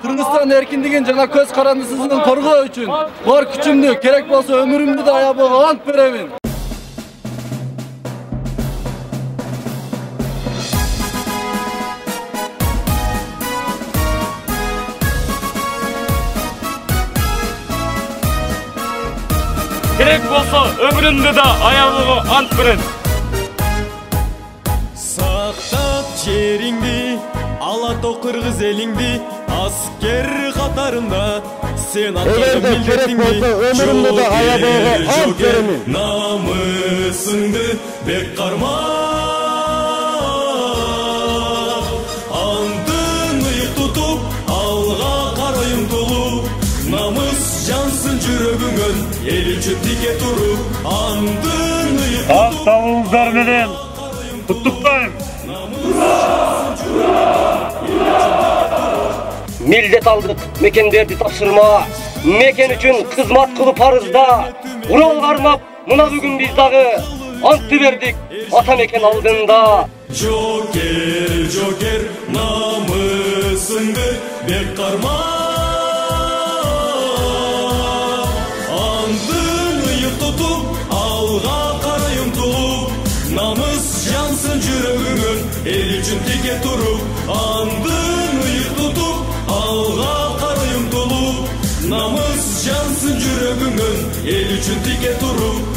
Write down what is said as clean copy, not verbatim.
Kırgızistan erkinligin jana көз карандысыздыгын коргоо үчүн бар күчүмдү, керек болсо өмүрүмдү да аябага ант беремин. Керек болсо өмүрүмдү да аябага ант берем. Сактап жериңди, алато кыргыз элиңди, аскер катарында сен атаган милдетиңди, жогер намысыңды бек карма. Андын ыйык тутуп, алга карай умтулуп, намыс жансın жүрөгүңөн, эл үчүн тике туруп, андын ыйык тутуп. Ак табыңыздар менен куттуктайм. Millet aldık, mekendерди тапшырма. Мекен үчүн кызмат кылып парызда. Уралга арнап, мына бүгүн биз дагы антты бердик ата мекен алдында. Жокер, жокер, намысыңды бек карма. Андын ыйык тутуп, алга карай умтулуп, намыс жансın жүрөгүңөн, эл үчүн тике туруп, андын ыйык тутуп, алга карай умтулуп, намыс жансın жүрөгүңөн, эл үчүн тике туруп.